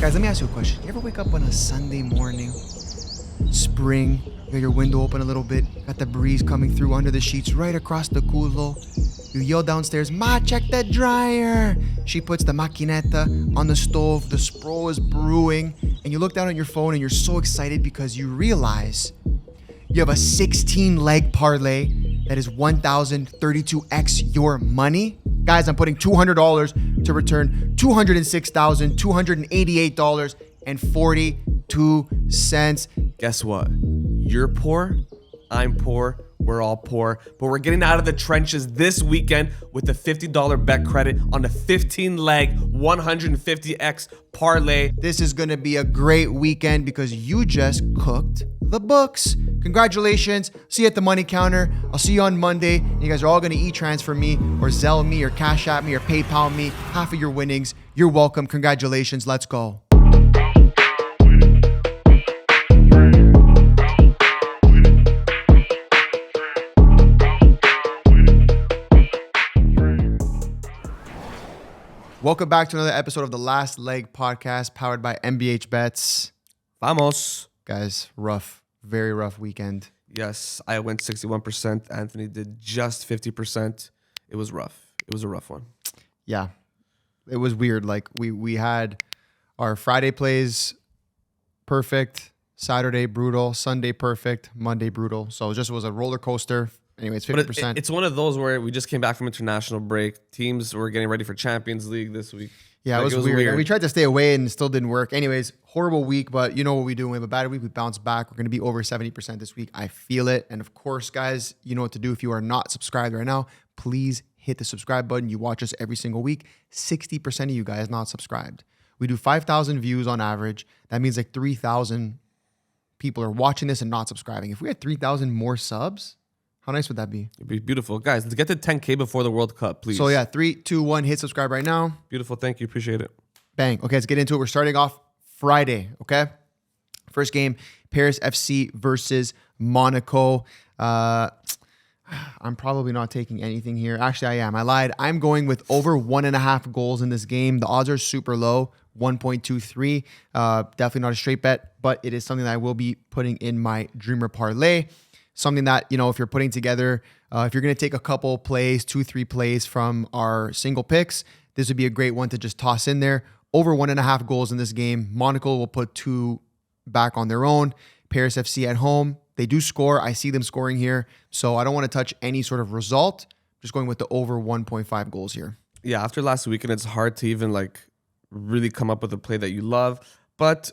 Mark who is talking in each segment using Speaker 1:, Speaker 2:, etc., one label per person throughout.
Speaker 1: Guys, let me ask you a question. You ever wake up on a Sunday morning, spring, you got your window open a little bit, got the breeze coming through under the sheets right across the culo. You yell downstairs, "Ma, check the dryer." She puts the maquineta on the stove, the spro is brewing, and you look down at your phone and you're so excited because you realize you have a 16-leg parlay that is 1,032x your money. Guys, I'm putting $200 to return $206,288.42.
Speaker 2: Guess what? You're poor, I'm poor, we're all poor, but we're getting out of the trenches this weekend with a $50 bet credit on the 15-leg 150x parlay.
Speaker 1: This is going to be a great weekend because you just cooked the books. Congratulations. See you at the money counter. I'll see you on Monday. You guys are all going to e-transfer me or Zelle me or Cash App me or PayPal me half of your winnings. You're welcome. Congratulations. Let's go. Welcome back to another episode of the Last Leg podcast powered by MBH Bets.
Speaker 2: Vamos.
Speaker 1: Guys, rough. Very rough weekend.
Speaker 2: Yes, I went 61%. Anthony did just 50%. It was rough. It was a rough one.
Speaker 1: Yeah, it was weird. Like we had our Friday plays perfect, Saturday brutal, Sunday perfect, Monday brutal. So it just was a roller coaster. Anyways, 50%.
Speaker 2: But it's one of those where we just came back from international break. Teams were getting ready for Champions League this week.
Speaker 1: Yeah, it was weird. And we tried to stay away and it still didn't work. Anyways, horrible week, but you know what we do. When we have a bad week, we bounce back. We're going to be over 70% this week. I feel it. And of course, guys, you know what to do. If you are not subscribed right now, please hit the subscribe button. You watch us every single week. 60% of you guys not subscribed. We do 5,000 views on average. That means like 3,000 people are watching this and not subscribing. If we had 3,000 more subs, how nice would that be?
Speaker 2: It'd be beautiful. Guys, let's get to 10K before the World Cup, please.
Speaker 1: So yeah, 3, 2, 1, hit subscribe right now.
Speaker 2: Beautiful. Thank you. Appreciate it.
Speaker 1: Bang. Okay, let's get into it. We're starting off Friday, okay? First game, Paris FC versus Monaco. I'm probably not taking anything here. Actually, I am. I lied. I'm going with over 1.5 goals in this game. The odds are super low, 1.23. Definitely not a straight bet, but it is something that I will be putting in my Dreamer Parlay. Something that, you know, if you're putting together, if you're going to take a couple plays, 2-3 plays from our single picks, this would be a great one to just toss in there. Over 1.5 goals in this game. Monaco will put 2 back on their own. Paris FC at home, they do score. I see them scoring here. So I don't want to touch any sort of result. Just going with the over 1.5 goals here.
Speaker 2: Yeah, after last weekend, it's hard to even really come up with a play that you love. But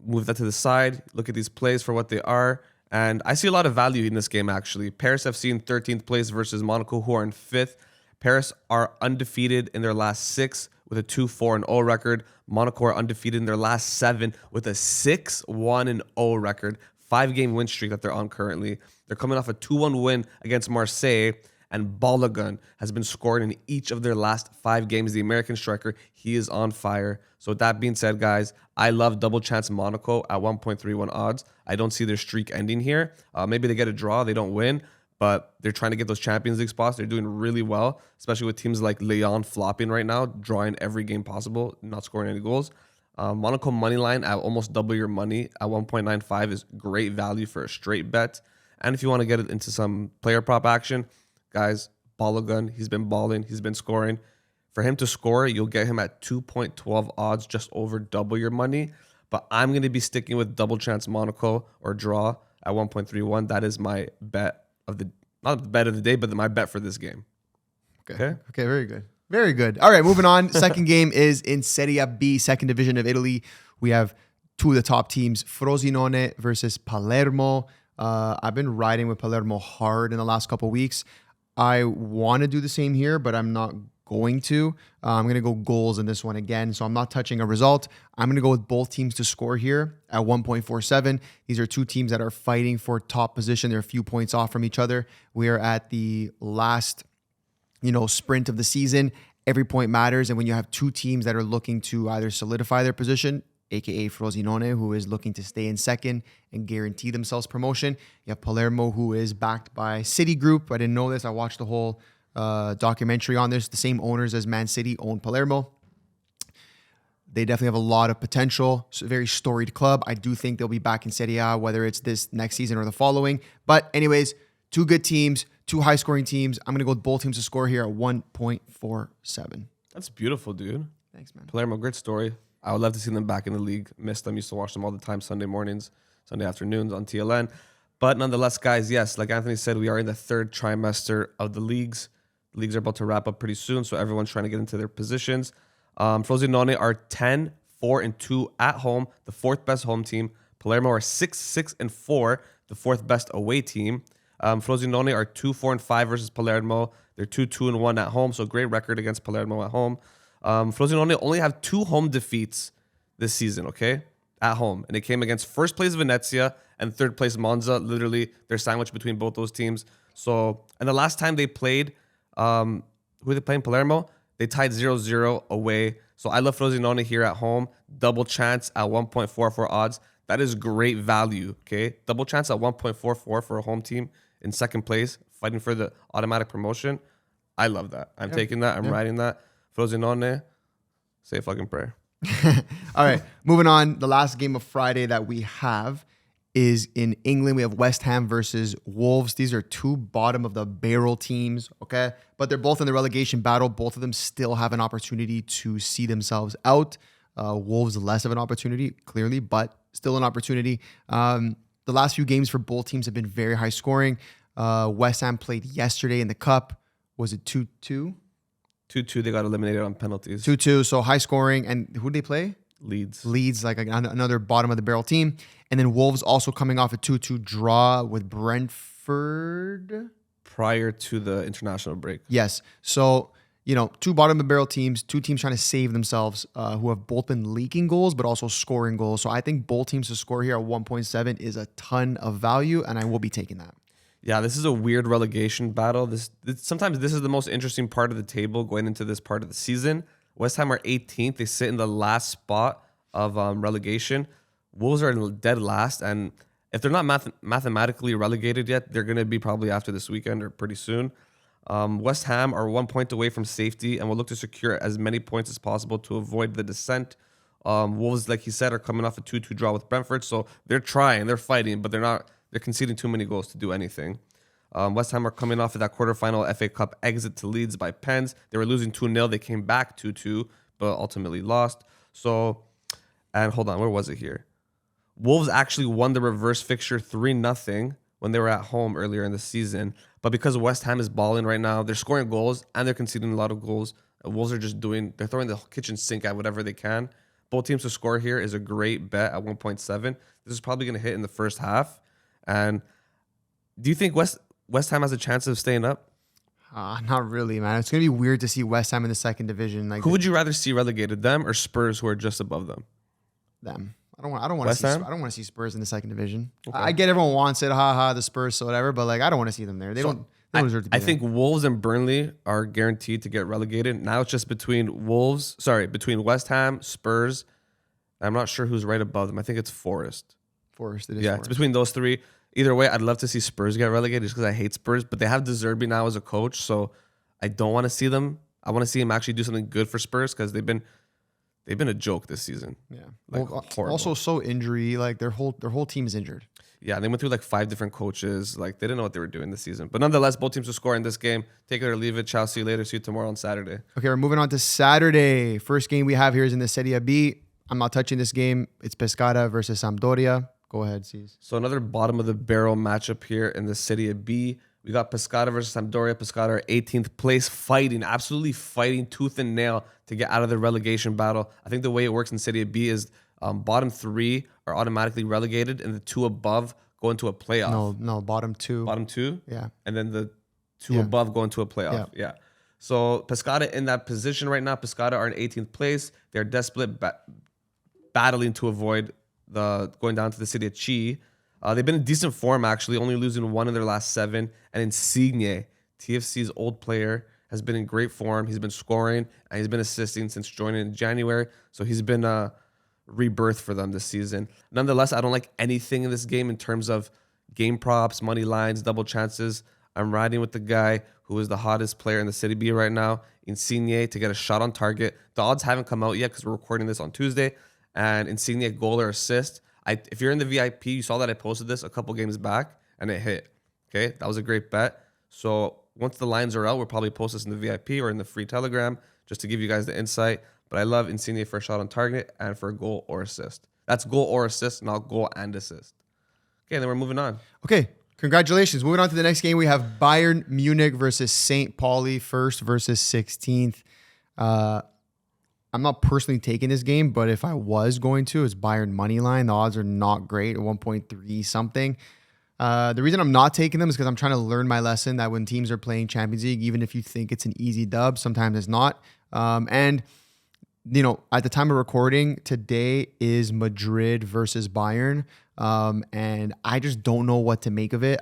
Speaker 2: move that to the side. Look at these plays for what they are. And I see a lot of value in this game, actually. Paris FC in 13th place versus Monaco, who are in 5th. Paris are undefeated in their last 6 with a 2-4-0 record. Monaco are undefeated in their last 7 with a 6-1-0 record. 5-game win streak that they're on currently. They're coming off a 2-1 win against Marseille, and Balogun has been scoring in each of their last 5 games. The American striker, he is on fire. So with that being said, guys, I love double chance Monaco at 1.31 odds. I don't see their streak ending here. Maybe they get a draw, they don't win, but they're trying to get those Champions League spots. They're doing really well, especially with teams like Lyon flopping right now, drawing every game possible, not scoring any goals. Monaco money line at almost double your money at 1.95 is great value for a straight bet. And if you want to get into some player prop action, guys, Balogun, he's been balling, he's been scoring. For him to score, you'll get him at 2.12 odds, just over double your money. But I'm going to be sticking with double chance Monaco or draw at 1.31. That is my bet of the, not the bet of the day, but my bet for this game.
Speaker 1: Okay, very good. Very good. All right, moving on. Second game is in Serie B, second division of Italy. We have 2 of the top teams, Frosinone versus Palermo. I've been riding with Palermo hard in the last couple of weeks. I want to do the same here, but I'm not going to. I'm going to go goals in this one again, so I'm not touching a result. I'm going to go with both teams to score here at 1.47. These are 2 teams that are fighting for top position. They're a few points off from each other. We are at the last, sprint of the season. Every point matters, and when you have 2 teams that are looking to either solidify their position, aka Frosinone, who is looking to stay in second and guarantee themselves promotion. You have Palermo, who is backed by Citigroup. I didn't know this. I watched the whole documentary on this. The same owners as Man City own Palermo. They definitely have a lot of potential. It's a very storied club. I do think they'll be back in Serie A, whether it's this next season or the following. But anyways, two good teams, two high-scoring teams. I'm going to go with both teams to score here at 1.47.
Speaker 2: That's beautiful, dude.
Speaker 1: Thanks, man.
Speaker 2: Palermo, great story. I would love to see them back in the league. Missed them. Used to watch them all the time, Sunday mornings, Sunday afternoons on TLN. But nonetheless, guys, yes, like Anthony said, we are in the third trimester of the leagues. The leagues are about to wrap up pretty soon, so everyone's trying to get into their positions. Frosinone are 10-4-2 at home, the fourth best home team. Palermo are 6-6-4, the fourth best away team. Frosinone are 2-4-5 versus Palermo. They're 2-2-1 at home, so great record against Palermo at home. Frosinone only have 2 home defeats this season, okay, at home. And it came against first place Venezia and third place Monza. Literally, they're sandwiched between both those teams. So, and the last time they played, who are they playing? Palermo? They tied 0-0 away. So I love Frosinone here at home. Double chance at 1.44 odds. That is great value, okay? Double chance at 1.44 for a home team in second place, fighting for the automatic promotion. I love that. I'm taking that. I'm riding that. Frosinone, say a fucking prayer.
Speaker 1: All right, moving on. The last game of Friday that we have is in England. We have West Ham versus Wolves. These are two bottom of the barrel teams, okay? But they're both in the relegation battle. Both of them still have an opportunity to see themselves out. Wolves less of an opportunity, clearly, but still an opportunity. The last few games for both teams have been very high scoring. West Ham played yesterday in the Cup. Was it 2-2?
Speaker 2: 2-2, they got eliminated on penalties.
Speaker 1: 2-2, so high scoring. And who did they play?
Speaker 2: Leeds,
Speaker 1: like another bottom of the barrel team. And then Wolves also coming off a 2-2 draw with Brentford
Speaker 2: prior to the international break.
Speaker 1: Yes. So, two bottom of the barrel teams, two teams trying to save themselves, who have both been leaking goals, but also scoring goals. So I think both teams to score here at 1.7 is a ton of value, and I will be taking that.
Speaker 2: Yeah, this is a weird relegation battle. Sometimes this is the most interesting part of the table going into this part of the season. West Ham are 18th. They sit in the last spot of relegation. Wolves are dead last, and if they're not mathematically relegated yet, they're going to be probably after this weekend or pretty soon. West Ham are 1 point away from safety and will look to secure as many points as possible to avoid the descent. Wolves, like he said, are coming off a 2-2 draw with Brentford, so they're trying, they're fighting, but they're conceding too many goals to do anything. West Ham are coming off of that quarterfinal FA Cup exit to Leeds by pens. They were losing 2-0. They came back 2-2, but ultimately lost. So, and hold on, where was it here? Wolves actually won the reverse fixture 3-0 when they were at home earlier in the season. But because West Ham is balling right now, they're scoring goals and they're conceding a lot of goals. Wolves are they're throwing the kitchen sink at whatever they can. Both teams to score here is a great bet at 1.7. This is probably going to hit in the first half. And do you think West Ham has a chance of staying up?
Speaker 1: Not really, man. It's going to be weird to see West Ham in the second division.
Speaker 2: Who would you rather see relegated, them or Spurs, who are just above them?
Speaker 1: Them. I don't want to see Spurs in the second division. Okay. I get everyone wants it, the Spurs, so whatever. But I don't want to see them there. They don't deserve to be there.
Speaker 2: I think Wolves and Burnley are guaranteed to get relegated. Now it's just between West Ham, Spurs. I'm not sure who's right above them. I think it's Forest.
Speaker 1: It is.
Speaker 2: Yeah, it's between those three. Either way, I'd love to see Spurs get relegated just because I hate Spurs. But they have De Zerbi now as a coach, so I don't want to see them. I want to see him actually do something good for Spurs because they've been a joke this season.
Speaker 1: Yeah, also so injury. Their whole team is injured.
Speaker 2: Yeah, they went through 5 different coaches. They didn't know what they were doing this season. But nonetheless, both teams will score in this game. Take it or leave it. Ciao. See you later. See you tomorrow on Saturday.
Speaker 1: Okay, we're moving on to Saturday. First game we have here is in the Serie B. I'm not touching this game. It's Pescara versus Sampdoria. Go ahead, Cesar.
Speaker 2: So another bottom of the barrel matchup here in the Serie B. We got Pescara versus Sampdoria. Pescara are 18th place, absolutely fighting tooth and nail to get out of the relegation battle. I think the way it works in Serie B is bottom 3 are automatically relegated, and the 2 above go into a playoff.
Speaker 1: No, bottom 2.
Speaker 2: Bottom 2?
Speaker 1: Yeah.
Speaker 2: And then the 2 above go into a playoff. Yeah. So Pescara in that position right now. Pescara are in 18th place. They're desperate, battling to avoid going down to the city of Chi. They've been in decent form, actually, only losing 1 in their last 7. And Insigne, TFC's old player, has been in great form. He's been scoring, and he's been assisting since joining in January. So he's been a rebirth for them this season. Nonetheless, I don't like anything in this game in terms of game props, money lines, double chances. I'm riding with the guy who is the hottest player in the Serie B right now, Insigne, to get a shot on target. The odds haven't come out yet because we're recording this on Tuesday. And Insigne goal or assist. If you're in the VIP, you saw that I posted this a couple games back and it hit. Okay, that was a great bet. So once the lines are out, we'll probably post this in the VIP or in the free Telegram just to give you guys the insight. But I love Insigne for a shot on target and for a goal or assist. That's goal or assist, not goal and assist. Okay, then we're moving on.
Speaker 1: Okay, congratulations. Moving on to the next game, we have Bayern Munich versus St. Pauli, 1st versus 16th. I'm not personally taking this game, but if I was going to, it's Bayern money line. The odds are not great at 1.3 something. The reason I'm not taking them is because I'm trying to learn my lesson that when teams are playing Champions League, even if you think it's an easy dub, sometimes it's not. And you know, at the time of recording, today is Madrid versus Bayern. And I just don't know what to make of it.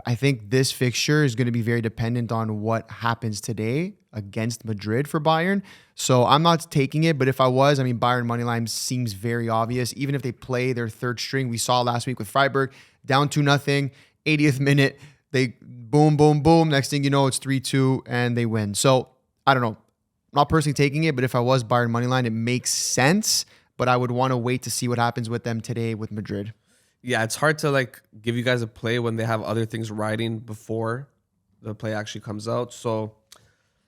Speaker 1: I think this fixture is going to be very dependent on what happens today against Madrid for Bayern. So I'm not taking it, but if I was, I mean, Bayern moneyline seems very obvious. Even if they play their third string, we saw last week with Freiburg, down 2-0, 80th minute, they boom, boom, boom. Next thing you know, it's 3-2 and they win. So I don't know. Not personally taking it, but if I was Bayern moneyline, it makes sense. But I would want to wait to see what happens with them today with Madrid.
Speaker 2: Yeah, it's hard to like give you guys a play when they have other things riding before the play actually comes out. So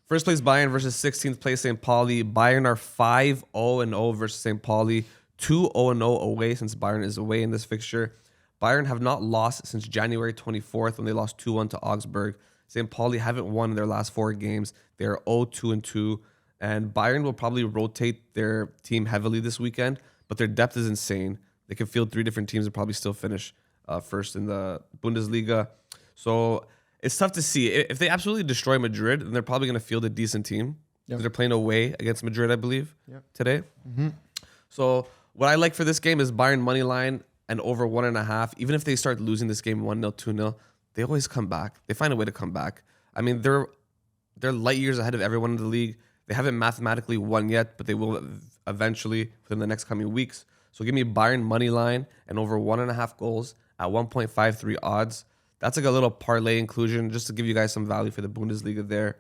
Speaker 2: first place Bayern versus 16th place St. Pauli. Bayern are 5-0-0 versus St. Pauli, 2-0-0 away since Bayern is away in this fixture. Bayern have not lost since January 24th when they lost 2-1 to Augsburg. St. Pauli haven't won in their last 4 games. They're 0-2-2. And Bayern will probably rotate their team heavily this weekend, but their depth is insane. They can field 3 different teams and probably still finish first in the Bundesliga. So it's tough to see. If they absolutely destroy Madrid, then they're probably going to field a decent team. Yep. They're playing away against Madrid, I believe, today. Mm-hmm. So what I like for this game is Bayern money line and over 1.5. Even if they start losing this game 1-0, 2-0, they always come back. They find a way to come back. I mean, they're light years ahead of everyone in the league. They haven't mathematically won yet, but they will eventually within the next coming weeks. So give me Bayern money line and over 1.5 goals at 1.53 odds. That's like a little parlay inclusion just to give you guys some value for the Bundesliga there.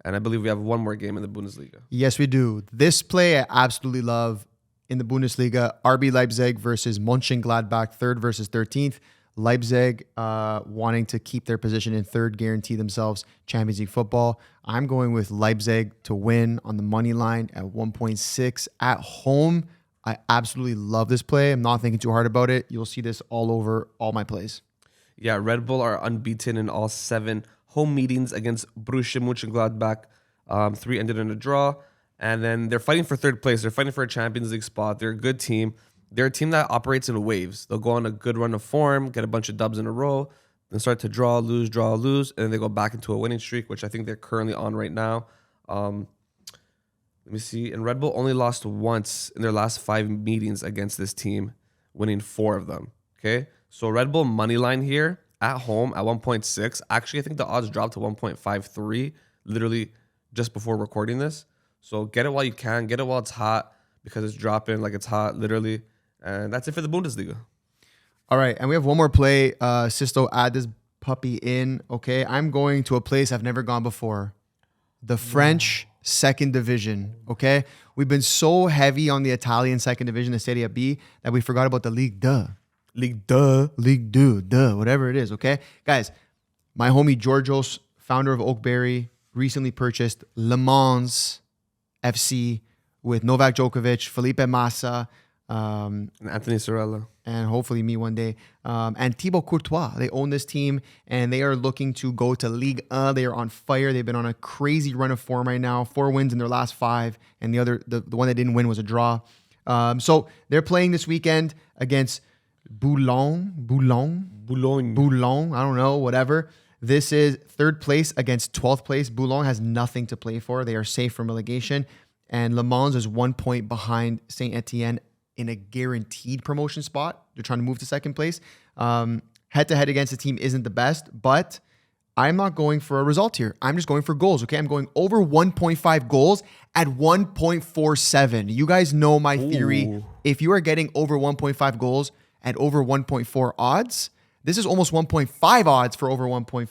Speaker 2: And I believe we have one more game in the Bundesliga.
Speaker 1: Yes, we do. This play I absolutely love in the Bundesliga. RB Leipzig versus Mönchengladbach, 3rd versus 13th. Leipzig wanting to keep their position in 3rd, guarantee themselves Champions League football. I'm going with Leipzig to win on the money line at 1.6 at home. I absolutely love this play. I'm not thinking too hard about it. You'll see this all over all my plays.
Speaker 2: Yeah, Red Bull are unbeaten in all 7 home meetings against Borussia Mönchengladbach. 3 ended in a draw. And then they're fighting for 3rd place. They're fighting for a Champions League spot. They're a good team. They're a team that operates in waves. They'll go on a good run of form, get a bunch of dubs in a row, then start to draw, lose, and then they go back into a winning streak, which I think they're currently on right now. Let me see. And Red Bull only lost once in their last 5 meetings against this team, winning 4 of them. Okay? So Red Bull money line here at home at 1.6. Actually, I think the odds dropped to 1.53 literally just before recording this. So get it while you can. Get it while it's hot because it's dropping like it's hot, literally. And that's it for the Bundesliga.
Speaker 1: All right. And we have one more play. Sisto, add this puppy in. Okay. I'm going to a place I've never gone before. The French 2nd division. Okay. We've been so heavy on the Italian 2nd division, the Serie B, that we forgot about the Ligue 2. Ligue 2, whatever it is. Okay. Guys, my homie Georgios, founder of Oakberry, recently purchased Le Mans FC with Novak Djokovic, Felipe Massa,
Speaker 2: and Anthony Sorella.
Speaker 1: And hopefully me one day. And Thibaut Courtois. They own this team and they are looking to go to Ligue 1. They are on fire. They've been on a crazy run of form right now. 4 wins in their last 5. And the one that didn't win was a draw. So they're playing this weekend against Boulogne. I don't know, whatever. This is 3rd place against 12th place. Boulogne has nothing to play for. They are safe from relegation. And Le Mans is 1 point behind Saint Etienne in a guaranteed promotion spot. They're trying to move to 2nd place. Head-to-head against the team isn't the best, but I'm not going for a result here. I'm just going for goals, okay? I'm going over 1.5 goals at 1.47. You guys know my theory. Ooh. If you are getting over 1.5 goals at over 1.4 odds, this is almost 1.5 odds for over 1.4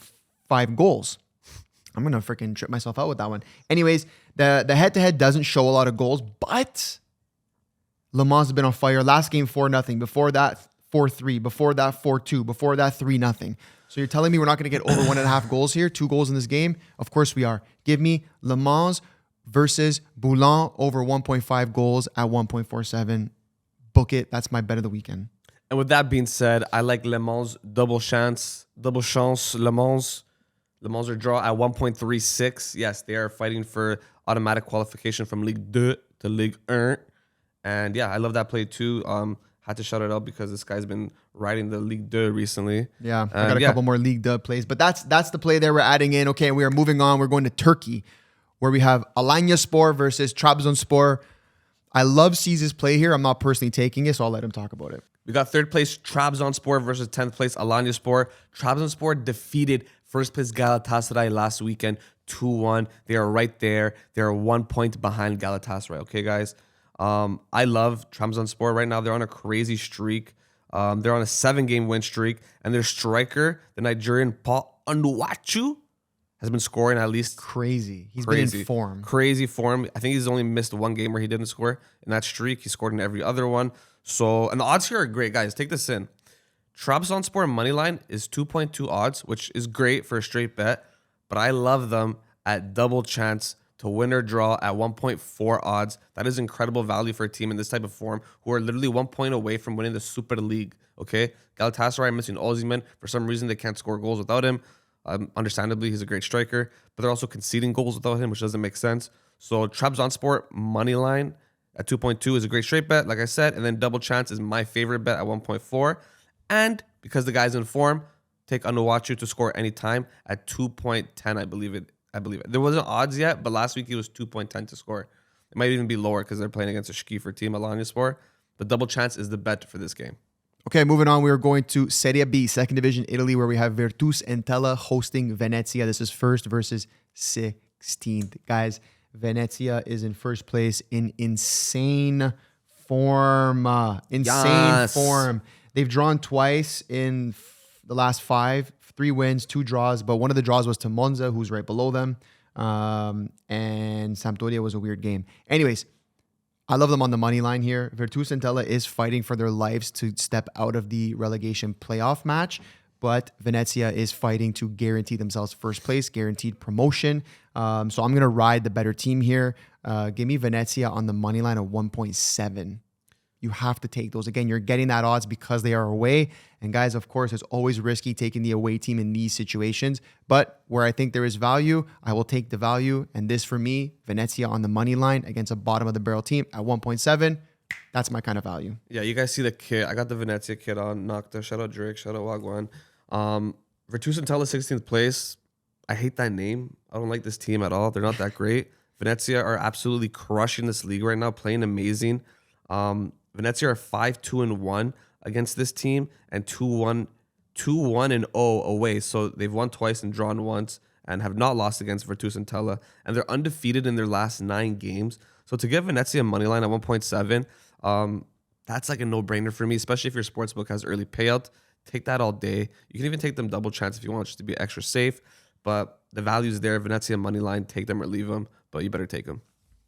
Speaker 1: 5 goals. I'm going to freaking trip myself out with that one. Anyways, the head-to-head doesn't show a lot of goals, but Le Mans has been on fire. Last game 4-0. Before that 4-3. Before that 4-2. Before that 3-0. So you're telling me we're not going to get over 1.5 goals here? 2 goals in this game? Of course we are. Give me Le Mans versus Boulogne over 1.5 goals at 1.47. Book it. That's my bet of the weekend.
Speaker 2: And with that being said, I like Le Mans double chance Le Mans. Le Mans are draw at 1.36. Yes, they are fighting for automatic qualification from Ligue 2 to Ligue 1. And yeah, I love that play too. Had to shout it out because this guy's been riding the Ligue 2 recently.
Speaker 1: Yeah, I got a couple more Ligue 2 plays. But that's the play there we're adding in. Okay, we are moving on. We're going to Turkey, where we have Alanyaspor versus Trabzonspor. I love Cesar's play here. I'm not personally taking it, so I'll let him talk about it.
Speaker 2: We got 3rd place Trabzonspor versus 10th place Alanyaspor. Trabzonspor defeated 1st place Galatasaray last weekend 2-1. They are right there. They're 1 point behind Galatasaray. Okay, guys. I love Trabzonspor right now. They're on a crazy streak. They're on a 7-game win streak, and their striker, the Nigerian Paul Onuachu, has been scoring at least
Speaker 1: crazy. He's been in form.
Speaker 2: Crazy form. I think he's only missed 1 game where he didn't score in that streak. He scored in every other one. So, and the odds here are great, guys. Take this in. Trabzonspor money line is 2.2 odds, which is great for a straight bet, but I love them at double chance to win or draw at 1.4 odds. That is incredible value for a team in this type of form who are literally 1 point away from winning the Super League. Okay, Galatasaray missing Osimhen. For some reason, they can't score goals without him. Understandably, he's a great striker, but they're also conceding goals without him, which doesn't make sense. So Trabzonspor money line at 2.2 is a great straight bet, like I said, and then double chance is my favorite bet at 1.4. And because the guy's in form, take Onuachu to score anytime at 2.10, I believe it. There wasn't odds yet, but last week he was 2.10 to score. It might even be lower because they're playing against a Schkiefer team, Alanyaspor. But double chance is the bet for this game.
Speaker 1: Okay, moving on. We are going to Serie B, 2nd Division, Italy, where we have Virtus Entella hosting Venezia. This is 1st versus 16th. Guys, Venezia is in 1st place in insane form. Form. They've drawn twice in the last 5, 3 wins, 2 draws, but one of the draws was to Monza, who's right below them. And Sampdoria was a weird game. Anyways, I love them on the money line here. Virtus Entella is fighting for their lives to step out of the relegation playoff match, but Venezia is fighting to guarantee themselves 1st place, guaranteed promotion. So I'm going to ride the better team here. Give me Venezia on the money line of 1.7. You have to take those. Again, you're getting that odds because they are away. And guys, of course, it's always risky taking the away team in these situations. But where I think there is value, I will take the value. And this for me, Venezia on the money line against a bottom of the barrel team at 1.7. That's my kind of value.
Speaker 2: Yeah, you guys see the kit. I got the Venezia kit on. Nocta. Shout out Drake. Shout out Wagwan. Virtus Entella 16th place. I hate that name. I don't like this team at all. They're not that great. Venezia are absolutely crushing this league right now, playing amazing. Venezia are 5-2-1 against this team and 2-1-0 away. So they've won twice and drawn once and have not lost against Virtus Entella. And they're undefeated in their last 9 games. So to get Venezia money line at 1.7, that's like a no-brainer for me, especially if your sportsbook has early payout. Take that all day. You can even take them double chance if you want, just to be extra safe. But the value's there. Venezia money line, take them or leave them. But you better take them.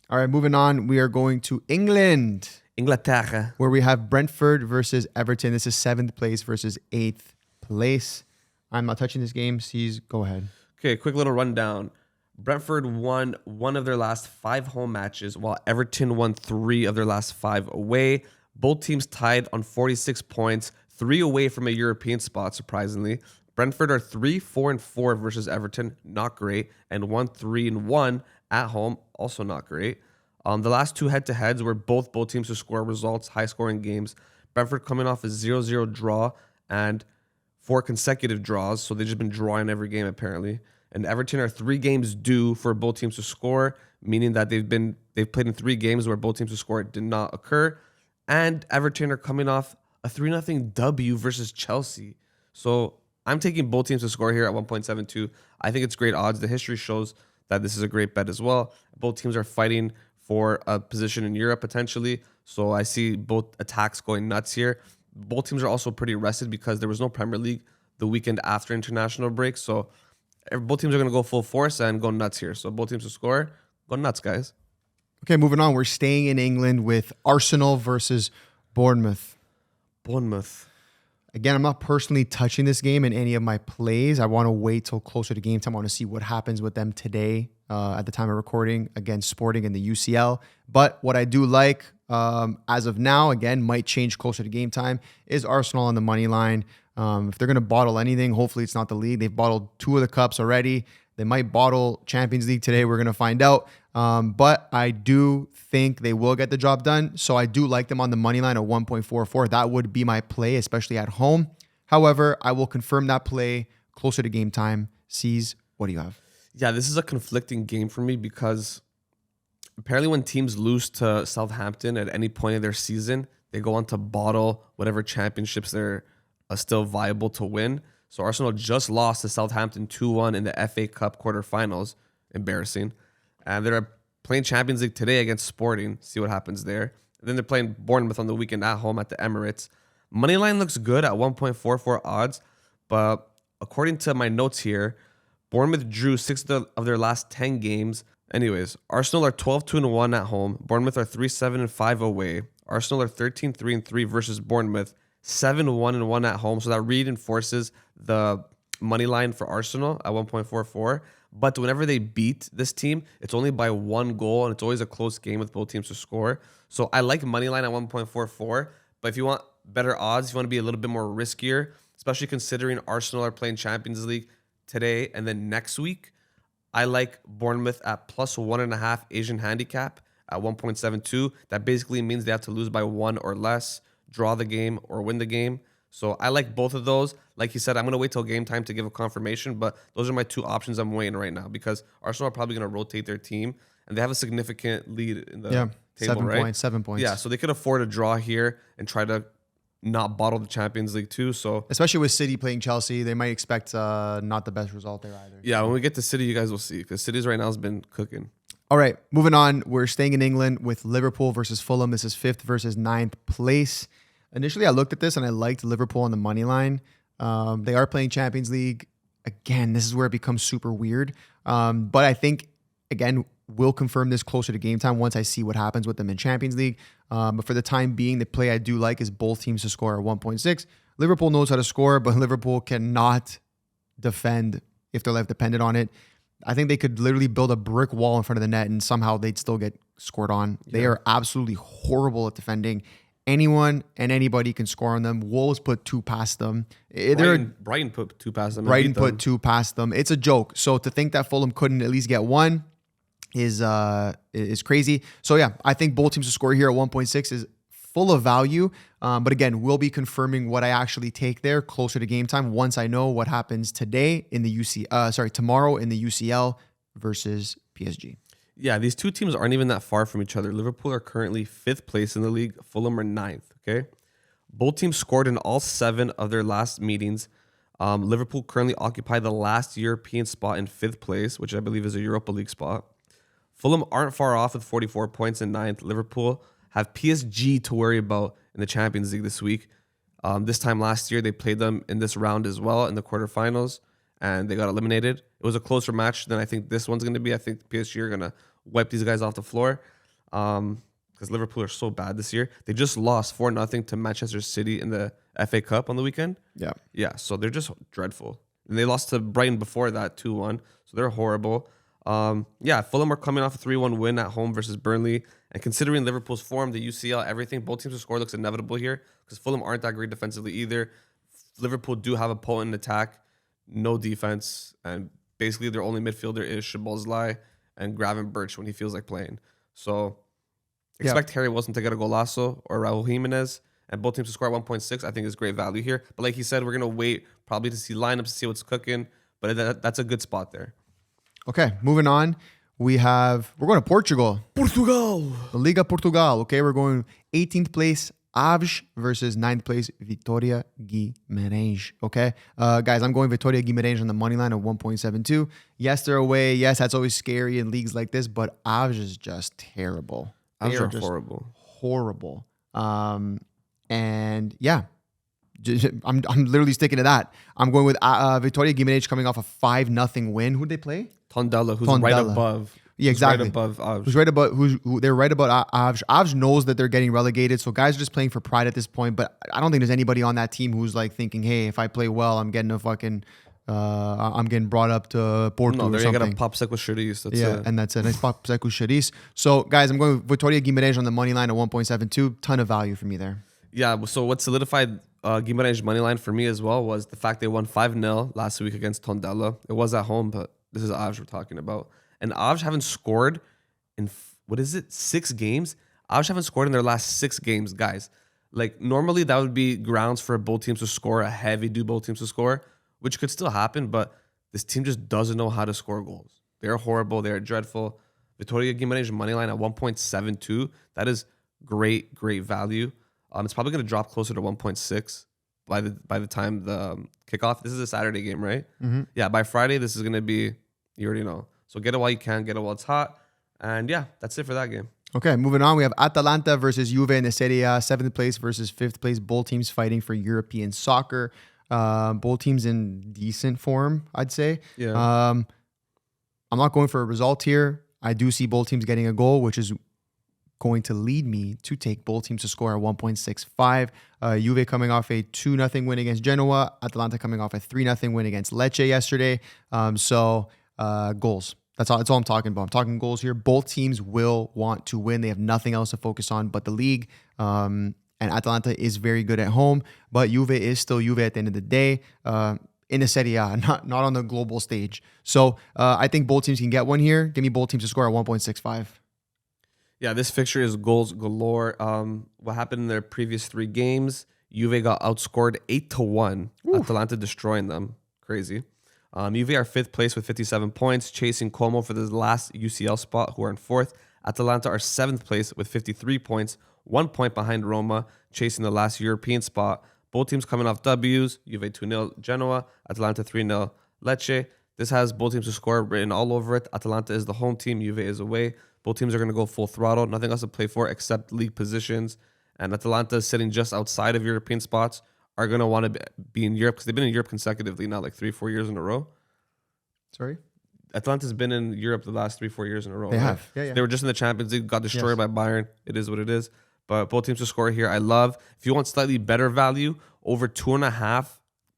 Speaker 1: All right, moving on. We are going to England.
Speaker 2: Inglaterra.
Speaker 1: Where we have Brentford versus Everton. This is 7th place versus 8th place. I'm not touching this game. C's, go ahead.
Speaker 2: Okay, quick little rundown. Brentford won 1 of their last 5 home matches, while Everton won 3 of their last 5 away. Both teams tied on 46 points, 3 away from a European spot, surprisingly. Brentford are 3-4-4 versus Everton, not great, and 1-3-1 at home, also not great. The last 2 head-to-heads were both teams to score results, high-scoring games. Brentford coming off a 0-0 draw and 4 consecutive draws, so they've just been drawing every game apparently. And Everton are 3 games due for both teams to score, meaning that they've played in 3 games where both teams to score did not occur. And Everton are coming off a 3-0 W versus Chelsea. So I'm taking both teams to score here at 1.72. I think it's great odds. The history shows that this is a great bet as well. Both teams are fighting for a position in Europe potentially. So I see both attacks going nuts here. Both teams are also pretty rested because there was no Premier League the weekend after international break. So Both teams are going to go full force and go nuts here. So both teams to score, go nuts, guys.
Speaker 1: Okay, moving on. We're staying in England with Arsenal versus Bournemouth.
Speaker 2: Bournemouth.
Speaker 1: Again, I'm not personally touching this game in any of my plays. I want to wait till closer to game time. I want to see what happens with them today at the time of recording against Sporting in the UCL. But what I do like as of now, again, might change closer to game time, is Arsenal on the money line. If they're going to bottle anything, hopefully it's not the league. They've bottled 2 of the cups already. They might bottle Champions League today. We're going to find out. But I do think they will get the job done. So I do like them on the money line at 1.44. That would be my play, especially at home. However, I will confirm that play closer to game time. Cesar, what do you have?
Speaker 2: Yeah, this is a conflicting game for me because apparently when teams lose to Southampton at any point of their season, they go on to bottle whatever championships they're still viable to win. So Arsenal just lost to Southampton 2-1 in the FA Cup quarterfinals. Embarrassing. And they're playing Champions League today against Sporting. See what happens there. And then they're playing Bournemouth on the weekend at home at the Emirates. Moneyline looks good at 1.44 odds. But according to my notes here, Bournemouth drew 6 of their last 10 games. Anyways, Arsenal are 12-2-1 at home. Bournemouth are 3-7-5 away. Arsenal are 13-3-3 versus Bournemouth. 7-1-1 at home. So that reinforces the money line for Arsenal at 1.44. But whenever they beat this team, it's only by 1 goal, and it's always a close game with both teams to score. So I like money line at 1.44. But if you want better odds, if you want to be a little bit more riskier, especially considering Arsenal are playing Champions League today and then next week, I like Bournemouth at plus 1.5 Asian handicap at 1.72. That basically means they have to lose by 1 or less, draw the game, or win the game. So I like both of those. Like you said, I'm going to wait till game time to give a confirmation, but those are my 2 options I'm weighing right now because Arsenal are probably going to rotate their team, and they have a significant lead in the table,
Speaker 1: 7 points.
Speaker 2: Yeah, so they could afford a draw here and try to not bottle the Champions League too. So
Speaker 1: especially with City playing Chelsea, they might expect not the best result there either.
Speaker 2: Yeah, when we get to City, you guys will see because City's right now has been cooking.
Speaker 1: All right, moving on. We're staying in England with Liverpool versus Fulham. This is 5th versus 9th place. Initially, I looked at this and I liked Liverpool on the money line. They are playing Champions League. Again, this is where it becomes super weird. But I think, again, we'll confirm this closer to game time once I see what happens with them in Champions League. But for the time being, the play I do like is both teams to score at 1.6. Liverpool knows how to score, but Liverpool cannot defend if their life depended on it. I think they could literally build a brick wall in front of the net and somehow they'd still get scored on. Yeah. They are absolutely horrible at defending. Anyone and anybody can score on them. Wolves put 2 past them.
Speaker 2: Brighton put 2 past them.
Speaker 1: Brighton put 2 past them. It's a joke. So to think that Fulham couldn't at least get 1 is crazy. So yeah, I think both teams to score here at 1.6 is full of value. But again, we'll be confirming what I actually take there closer to game time once I know what happens today in the tomorrow in the UCL versus PSG.
Speaker 2: Yeah, these 2 teams aren't even that far from each other. Liverpool are currently 5th place in the league. Fulham are 9th, okay? Both teams scored in all 7 of their last meetings. Liverpool currently occupy the last European spot in 5th place, which I believe is a Europa League spot. Fulham aren't far off with 44 points in 9th. Liverpool have PSG to worry about in the Champions League this week. This time last year, they played them in this round as well in the quarterfinals, and they got eliminated. It was a closer match than I think this one's going to be. I think PSG are going to wipe these guys off the floor because Liverpool are so bad this year. They just lost 4-0 to Manchester City in the FA Cup on the weekend. Yeah, so they're just dreadful. And they lost to Brighton before that 2-1, so they're horrible. Fulham are coming off a 3-1 win at home versus Burnley. And considering Liverpool's form, the UCL, everything, both teams to score looks inevitable here because Fulham aren't that great defensively either. Liverpool do have a potent attack, no defense, and basically their only midfielder is Szoboszlai and Gravenberch when he feels like playing. So expect Harry Wilson to get a golazo or Raul Jimenez, and both teams to score at 1.6 I think is great value here. But like he said, we're going to wait probably to see lineups to see what's cooking, but that's a good spot there.
Speaker 1: Okay, moving on. We're going to Portugal. The Liga Portugal. Okay, we're going 18th place Aves versus 9th place Vitória Guimarães. Okay, guys, I'm going Vitória Guimarães on the money line of 1.72. Yes, they're away. Yes, that's always scary in leagues like this, but Aves is just terrible.
Speaker 2: Aves are horrible.
Speaker 1: Horrible. And yeah, I'm literally sticking to that. I'm going with Vitória Guimarães coming off a 5-0 win. Who'd they play?
Speaker 2: Tondela, who's right above.
Speaker 1: Yeah, exactly.
Speaker 2: Right above Aves.
Speaker 1: Who's right about they're right about Aves. Aves knows that they're getting relegated, so guys are just playing for pride at this point. But I don't think there's anybody on that team who's like thinking, "Hey, if I play well, I'm getting a fucking, I'm getting brought up to Porto or
Speaker 2: they're
Speaker 1: something."
Speaker 2: gonna pop sec with Cherise. That's it.
Speaker 1: And that's a nice pop sec with Cherise. So guys, I'm going with Vitória Guimarães on the money line at 1.72. Ton of value for me there.
Speaker 2: Yeah. So what solidified Guimarães money line for me as well was the fact they won 5-0 last week against Tondela. It was at home, but this is Aves we're talking about, and Aves haven't scored in 6 games. Aves haven't scored in their last 6 games, guys. Like normally that would be grounds for both teams to score, a heavy do both teams to score, which could still happen, but this team just doesn't know how to score goals. They're horrible. They're dreadful. Vitória Guimarães money line at 1.72. That is great value. It's probably going to drop closer to 1.6 by the time the kickoff. This is a Saturday game, right?
Speaker 1: Mm-hmm.
Speaker 2: Yeah, by Friday this is going to be, you already know. So get it while you can, get it while it's hot. And yeah, that's it for that game.
Speaker 1: Okay, moving on. We have Atalanta versus Juve in the Serie A, 7th place versus 5th place. Both teams fighting for European soccer. Both teams in decent form, I'd say.
Speaker 2: Yeah.
Speaker 1: I'm not going for a result here. I do see both teams getting a goal, which is going to lead me to take both teams to score at 1.65. Juve coming off a 2-0 win against Genoa. Atalanta coming off a 3-0 win against Lecce yesterday. Goals. That's all I'm talking about. I'm talking goals here. Both teams will want to win. They have nothing else to focus on but the league. And Atalanta is very good at home, but Juve is still Juve at the end of the day. In the Serie A, not on the global stage. So I think both teams can get one here. Give me both teams to score at 1.65.
Speaker 2: Yeah, this fixture is goals galore. What happened in their previous 3 games? Juve got outscored 8-1. Atalanta destroying them. Crazy. Juve are 5th place with 57 points, chasing Como for the last UCL spot, who are in 4th. Atalanta are 7th place with 53 points, 1 point behind Roma, chasing the last European spot. Both teams coming off W's. Juve 2-0 Genoa, Atalanta 3-0 Lecce. This has both teams to score written all over it. Atalanta is the home team, Juve is away. Both teams are going to go full throttle. Nothing else to play for except league positions. And Atalanta, sitting just outside of European spots, are going to want to be in Europe because they've been in Europe consecutively now, like 3-4 years in a row.
Speaker 1: Sorry?
Speaker 2: Atlanta's been in Europe the last 3-4 years in a row.
Speaker 1: They
Speaker 2: right?
Speaker 1: have. Yeah.
Speaker 2: They were just in the Champions League, got destroyed by Bayern. It is what it is. But both teams to score here, I love. If you want slightly better value, over 2.5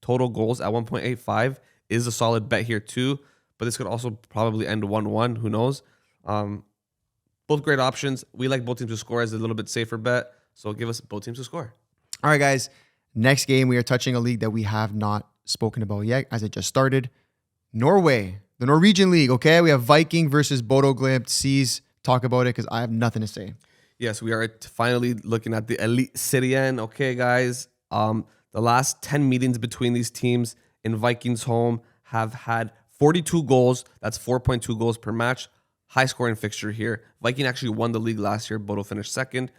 Speaker 2: total goals at 1.85 is a solid bet here too. But this could also probably end 1-1. Who knows? Both great options. We like both teams to score as a little bit safer bet. So give us both teams to score.
Speaker 1: All right, guys. Next game, we are touching a league that we have not spoken about yet as it just started. Norway, the Norwegian league, okay? We have Viking versus Bodo Glimt. C's, talk about it because I have nothing to say.
Speaker 2: Yes, we are finally looking at the Elite Serie, okay, guys? The last 10 meetings between these teams in Vikings' home have had 42 goals. That's 4.2 goals per match. High-scoring fixture here. Viking actually won the league last year. Bodo finished 2nd.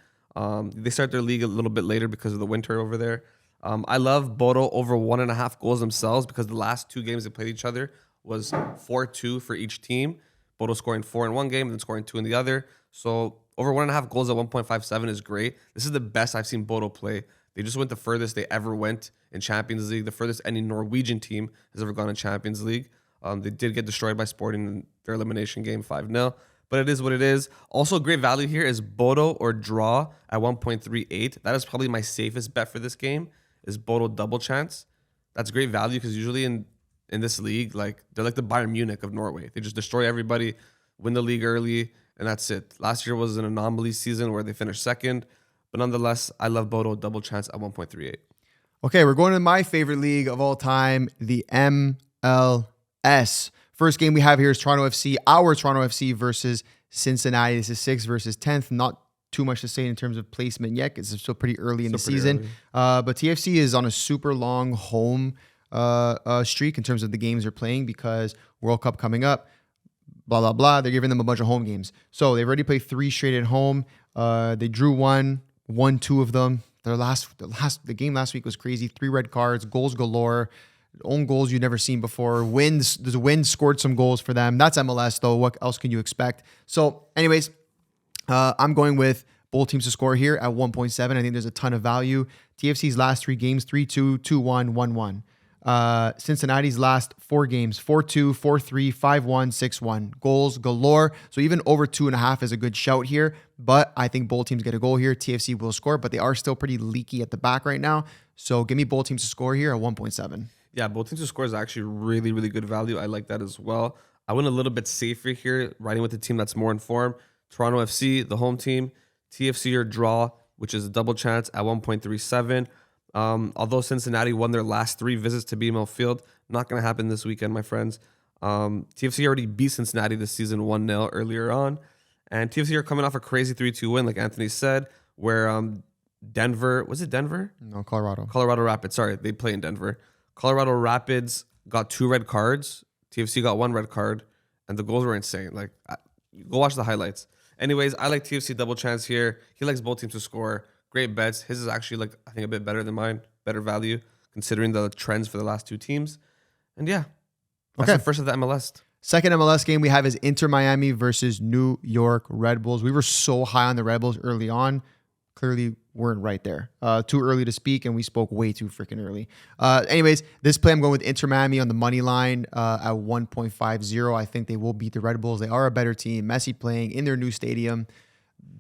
Speaker 2: They start their league a little bit later because of the winter over there. I love Bodo over 1.5 goals themselves because the last 2 games they played each other was 4-2 for each team. Bodo scoring 4 in one game and then scoring 2 in the other. So over 1.5 goals at 1.57 is great. This is the best I've seen Bodo play. They just went the furthest they ever went in Champions League, the furthest any Norwegian team has ever gone in Champions League. They did get destroyed by Sporting in their elimination game 5-0. But it is what it is. Also, great value here is Bodo or draw at 1.38. That is probably my safest bet for this game, is Bodo double chance. That's great value because usually in this league, like they're like the Bayern Munich of Norway. They just destroy everybody, win the league early, and that's it. Last year was an anomaly season where they finished 2nd. But nonetheless, I love Bodo double chance at 1.38.
Speaker 1: Okay, we're going to my favorite league of all time, the MLS. First game we have here is Toronto FC, our Toronto FC versus Cincinnati. This is 6th versus 10th. Not too much to say in terms of placement yet because it's still pretty early in the season. But TFC is on a super long home streak in terms of the games they're playing because World Cup coming up, blah, blah, blah. They're giving them a bunch of home games. So they've already played 3 straight at home. They drew 1, won 2 of them. The game last week was crazy. 3 red cards, goals galore. Own goals you've never seen before. Wins. There's a win scored some goals for them. That's MLS though. What else can you expect? So anyways, I'm going with both teams to score here at 1.7. I think there's a ton of value. TFC's last 3 games, 3-2, 2-1, 1-1. Cincinnati's last 4 games, 4-2, 4-3, 5-1, 6-1. Goals galore. So even over 2.5 is a good shout here. But I think both teams get a goal here. TFC will score, but they are still pretty leaky at the back right now. So give me both teams to score here at 1.7.
Speaker 2: Yeah, both teams to score is actually really, really good value. I like that as well. I went a little bit safer here, riding with the team that's more informed. Toronto FC, the home team. TFC or draw, which is a double chance at 1.37. Although Cincinnati won their last 3 visits to BMO Field, not going to happen this weekend, my friends. TFC already beat Cincinnati this season 1-0 earlier on. And TFC are coming off a crazy 3-2 win, like Anthony said, where Denver, was it Denver?
Speaker 1: No, Colorado.
Speaker 2: Colorado Rapids, sorry, they play in Denver. Colorado Rapids got 2 red cards. TFC got 1 red card, and the goals were insane. Like, go watch the highlights. Anyways, I like TFC double chance here. He likes both teams to score. Great bets. His is actually, like, I think a bit better than mine. Better value, considering the trends for the last 2 teams. And yeah, that's the first of the MLS.
Speaker 1: Second MLS game we have is Inter Miami versus New York Red Bulls. We were so high on the Red Bulls early on. Clearly weren't right there. Too early to speak, and we spoke way too freaking early. Anyways, this play I'm going with Inter Miami on the money line at 1.50. I think they will beat the Red Bulls. They are a better team. Messi playing in their new stadium.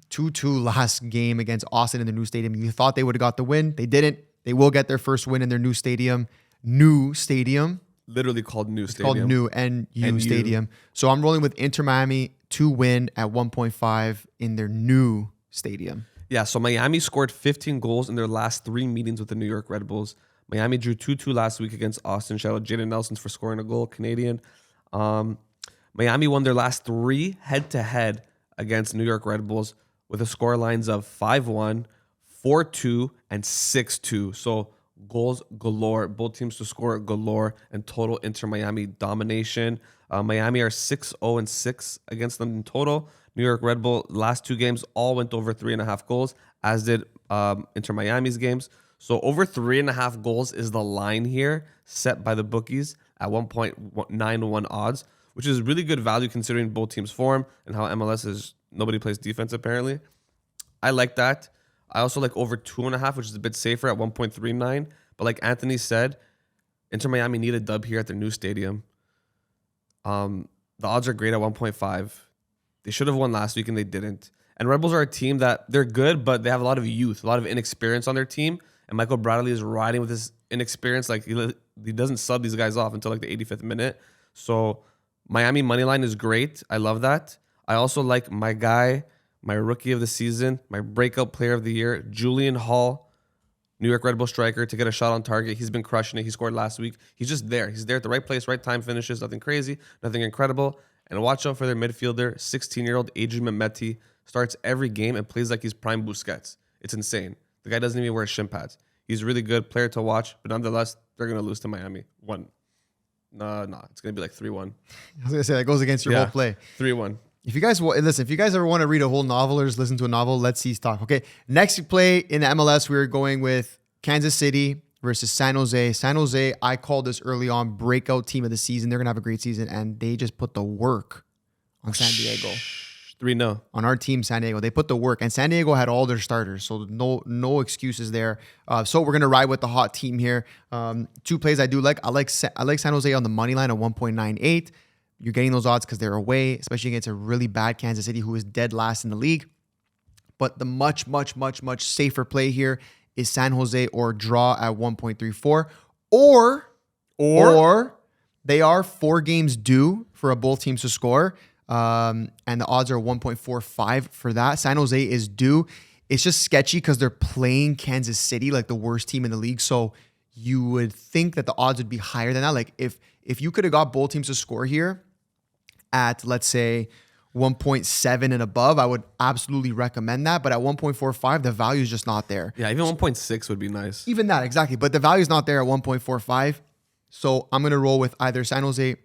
Speaker 1: 2-2 last game against Austin in their new stadium. You thought they would have got the win. They didn't. They will get their first win in their new stadium. New stadium.
Speaker 2: Literally called New
Speaker 1: It's
Speaker 2: Stadium.
Speaker 1: called New NU Stadium. So I'm rolling with Inter Miami to win at 1.5 in their new stadium.
Speaker 2: Yeah, so Miami scored 15 goals in their last 3 meetings with the New York Red Bulls. Miami drew 2-2 last week against Austin. Shout out Jaden Nelson for scoring a goal, Canadian. Miami won their last 3 head-to-head against New York Red Bulls with a score lines of 5-1, 4-2, and 6-2. So goals galore. Both teams to score galore, and total Inter Miami domination. Miami are 6-0-6 against them in total. New York Red Bull last 2 games all went over 3.5 goals, as did Inter Miami's games. So over 3.5 goals is the line here set by the bookies at 1.91 odds, which is really good value considering both teams' form and how MLS is nobody plays defense apparently. I like that. I also like over 2.5, which is a bit safer at 1.39. But like Anthony said, Inter Miami need a dub here at their new stadium. The odds are great at 1.5. They should have won last week and they didn't. And Red Bulls are a team that they're good, but they have a lot of youth, a lot of inexperience on their team. And Michael Bradley is riding with his inexperience. Like he doesn't sub these guys off until like the 85th minute. So Miami money line is great. I love that. I also like my guy, my rookie of the season, my breakout player of the year, Julian Hall, New York Red Bull striker, to get a shot on target. He's been crushing it. He scored last week. He's just there. He's there at the right place, right time finishes. Nothing crazy, nothing incredible. And watch out for their midfielder, 16-year-old Adrian Mehmeti, starts every game and plays like he's prime Busquets. It's insane. The guy doesn't even wear shin pads. He's a really good player to watch, but nonetheless, they're going to lose to Miami. Nah, it's going to be like 3-1.
Speaker 1: I was going to say, that goes against your whole play.
Speaker 2: 3-1.
Speaker 1: If you guys listen, if you guys ever want to read a whole novel or just listen to a novel, let's see talk. Okay, next play in the MLS, we're going with Kansas City versus San Jose. San Jose, I called this early on, breakout team of the season. They're going to have a great season, and they just put the work on San Diego.
Speaker 2: 3-0.
Speaker 1: On our team, San Diego. They put the work, and San Diego had all their starters, so no excuses there. So we're going to ride with the hot team here. 2 plays I do like. I like San Jose on the money line at 1.98. You're getting those odds because they're away, especially against a really bad Kansas City who is dead last in the league. But the much safer play here is San Jose or draw at 1.34. Or they are 4 games due for both teams to score. And the odds are 1.45 for that. San Jose is due. It's just sketchy because they're playing Kansas City, like the worst team in the league. So you would think that the odds would be higher than that. Like if you could have got both teams to score here at, let's say, 1.7 and above, I would absolutely recommend that. But at 1.45, the value is just not there.
Speaker 2: Yeah, even 1.6 would be nice.
Speaker 1: Even that, exactly. But the value is not there at 1.45. So I'm going to roll with either San Jose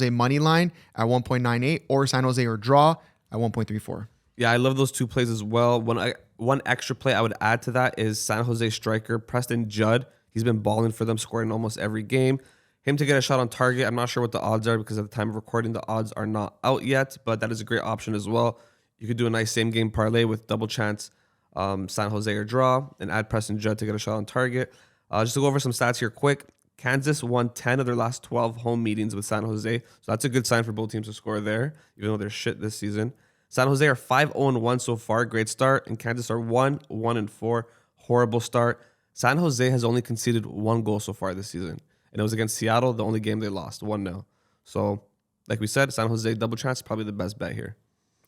Speaker 1: money line at 1.98 or San Jose or draw at 1.34.
Speaker 2: Yeah, I love those 2 plays as well. One extra play I would add to that is San Jose striker Preston Judd. He's been balling for them, scoring almost every game. Him to get a shot on target, I'm not sure what the odds are because at the time of recording, the odds are not out yet, but that is a great option as well. You could do a nice same game parlay with double chance San Jose or draw and add Preston Judd to get a shot on target. Just to go over some stats here quick. Kansas won 10 of their last 12 home meetings with San Jose. So that's a good sign for both teams to score there, even though they're shit this season. San Jose are 5-0-1 so far. Great start. And Kansas are 1-1-4. Horrible start. San Jose has only conceded 1 goal so far this season. And it was against Seattle, the only game they lost, 1-0. So, like we said, San Jose double chance probably the best bet here.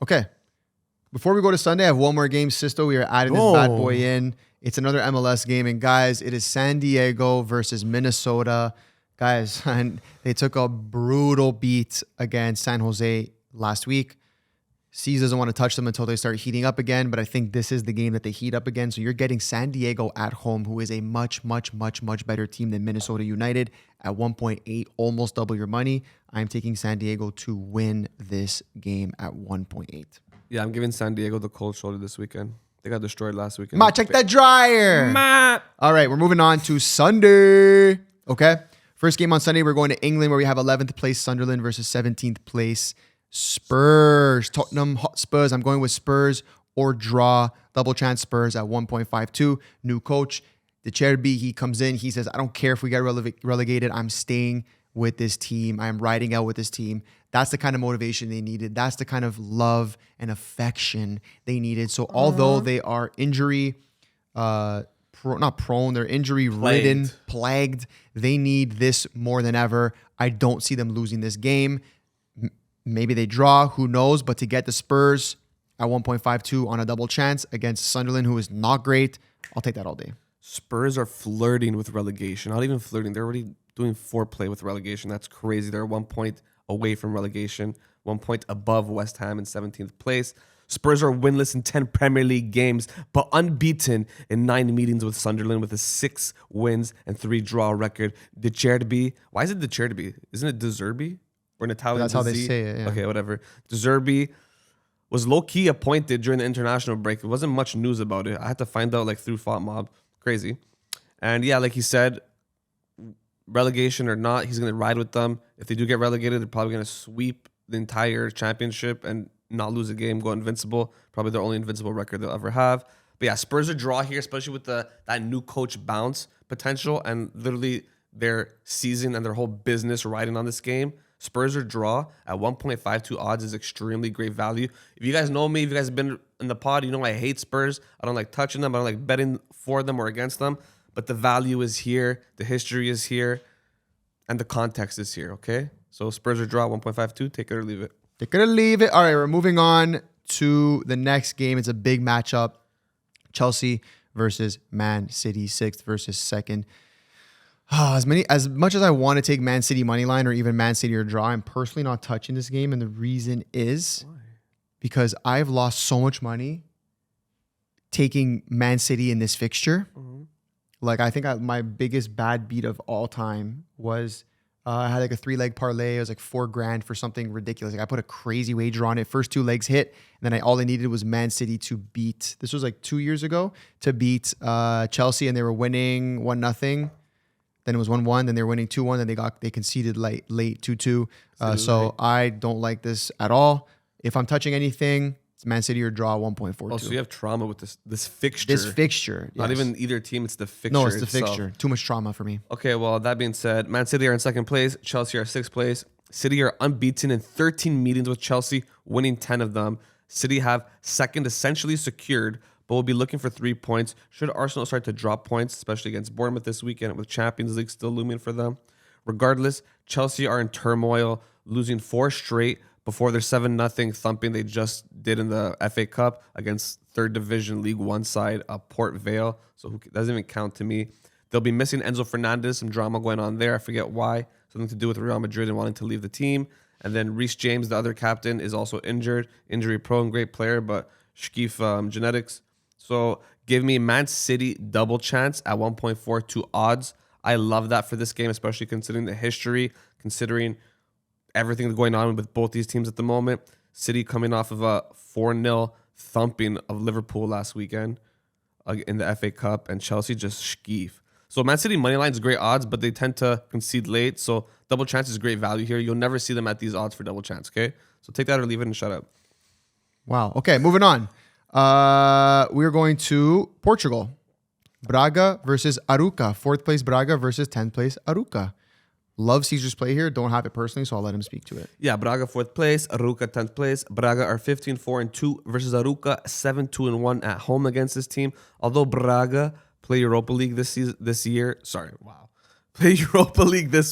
Speaker 1: Okay. Before we go to Sunday, I have one more game. Sisto, we are adding this bad boy in. It's another MLS game. And guys, it is San Diego versus Minnesota. Guys, and they took a brutal beat against San Jose last week. Cesar doesn't want to touch them until they start heating up again, but I think this is the game that they heat up again. So you're getting San Diego at home, who is a much better team than Minnesota United at 1.8, almost double your money. I'm taking San Diego to win this game at 1.8.
Speaker 2: Yeah, I'm giving San Diego the cold shoulder this weekend. They got destroyed last weekend.
Speaker 1: Ma, check that dryer.
Speaker 2: Ma.
Speaker 1: All right, we're moving on to Sunday. Okay. First game on Sunday, we're going to England where we have 11th place Sunderland versus 17th place Spurs. Tottenham Hotspurs. I'm going with Spurs or draw. Double chance Spurs at 1.52. New coach, De Cherby, he comes in. He says, I don't care if we get relegated. I'm staying with this team. I'm riding out with this team. That's the kind of motivation they needed. That's the kind of love and affection they needed. So although they are injury, not prone, they're injury ridden, plagued. They need this more than ever. I don't see them losing this game. Maybe they draw, who knows? But to get the Spurs at 1.52 on a double chance against Sunderland, who is not great, I'll take that all day.
Speaker 2: Spurs are flirting with relegation. Not even flirting. They're already doing foreplay with relegation. That's crazy. They're 1 point away from relegation, 1 point above West Ham in 17th place. Spurs are winless in 10 Premier League games, but unbeaten in 9 meetings with Sunderland with a 6 wins and 3 draw record. De Cherby. Why is it De Cherby? Isn't it De Zerbi? Or an Italian
Speaker 1: That's how they
Speaker 2: Z?
Speaker 1: say it, yeah.
Speaker 2: Okay, whatever. De Zerbi was low-key appointed during the international break. There wasn't much news about it. I had to find out through FOTMob. Crazy. And yeah, like he said, relegation or not, he's going to ride with them. If they do get relegated, they're probably going to sweep the entire championship and not lose a game, go invincible. Probably their only invincible record they'll ever have. But yeah, Spurs are draw here, especially with that new coach bounce potential and literally their season and their whole business riding on this game. Spurs are draw at 1.52 odds is extremely great value. If you guys know me, if you guys have been in the pod, you know I hate Spurs. I don't like touching them. I don't like betting for them or against them. But the value is here, the history is here, and the context is here, okay? So Spurs are draw 1.52, take it or leave it.
Speaker 1: Take it or leave it. All right, we're moving on to the next game. It's a big matchup. Chelsea versus Man City, 6th versus 2nd. As much as I want to take Man City money line or even Man City or draw, I'm personally not touching this game. And the reason is because I've lost so much money taking Man City in this fixture.
Speaker 2: Mm-hmm.
Speaker 1: I think my biggest bad beat of all time was I had a 3-leg parlay. It was $4,000 for something ridiculous. I put a crazy wager on it. First 2 legs hit, and then all I needed was Man City to beat. This was 2 years ago to beat Chelsea, and they were winning 1-0. Then it was 1-1. Then they were winning 2-1. Then they conceded late 2-2. So I don't like this at all. If I'm touching anything, it's Man City or draw 1.42.
Speaker 2: Oh, so you have trauma with this fixture.
Speaker 1: This fixture.
Speaker 2: Not even either team, it's the fixture.
Speaker 1: No, it's the
Speaker 2: itself.
Speaker 1: fixture. Too much trauma for me.
Speaker 2: Okay, well, that being said, Man City are in 2nd place. Chelsea are 6th place. City are unbeaten in 13 meetings with Chelsea, winning 10 of them. City have 2nd essentially secured, but will be looking for 3 points. Should Arsenal start to drop points, especially against Bournemouth this weekend with Champions League still looming for them. Regardless, Chelsea are in turmoil, losing 4 straight before their 7-0 thumping they just did in the FA Cup against 3rd Division League 1 side, Port Vale. So that doesn't even count to me. They'll be missing Enzo Fernandez, some drama going on there. I forget why. Something to do with Real Madrid and wanting to leave the team. And then Reece James, the other captain, is also injured. Injury prone, great player, but Schkeef genetics. So give me Man City double chance at 1.42 odds. I love that for this game, especially considering the history, considering everything going on with both these teams at the moment. City coming off of a 4-0 thumping of Liverpool last weekend in the FA Cup, and Chelsea just Schkeef. So Man City money line is great odds, but they tend to concede late. So double chance is great value here. You'll never see them at these odds for double chance, okay? So take that or leave it and shut up.
Speaker 1: Wow. Okay, moving on. We're going to Portugal. Braga versus Aruca. 4th place Braga versus 10th place Aruca. Love Cesar's play here. Don't have it personally, so I'll let him speak to it.
Speaker 2: Yeah, Braga 4th place, Aruca 10th place. Braga are 15-4-2 versus Aruca 7-2-1 at home against this team. Although Braga play Europa League this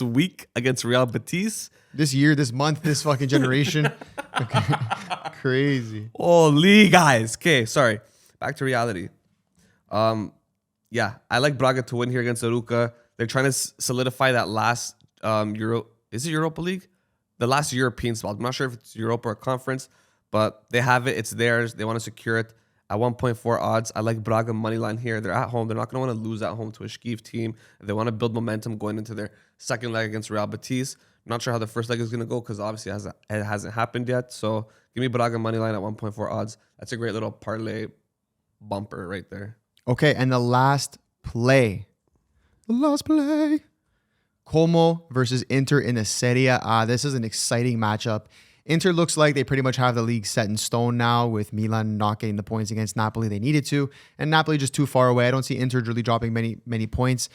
Speaker 2: week against Real Betis.
Speaker 1: This year, this month, this fucking generation. Okay. Crazy.
Speaker 2: Holy guys. Okay, sorry. Back to reality. Yeah, I like Braga to win here against Aruca. They're trying to solidify that last Is it Europa League? The last European spot. I'm not sure if it's Europa or Conference, but they have it. It's theirs. They want to secure it at 1.4 odds. I like Braga money line here. They're at home. They're not going to want to lose at home to a Schkief team. They want to build momentum going into their second leg against Real Betis. I'm not sure how the first leg is going to go because obviously it hasn't happened yet. So give me Braga money line at 1.4 odds. That's a great little parlay bumper right there.
Speaker 1: Okay, and the last play. Como versus Inter in the Serie. This is an exciting matchup. Inter looks like they pretty much have the league set in stone now with Milan not getting the points against Napoli they needed to. And Napoli just too far away. I don't see Inter really dropping many points.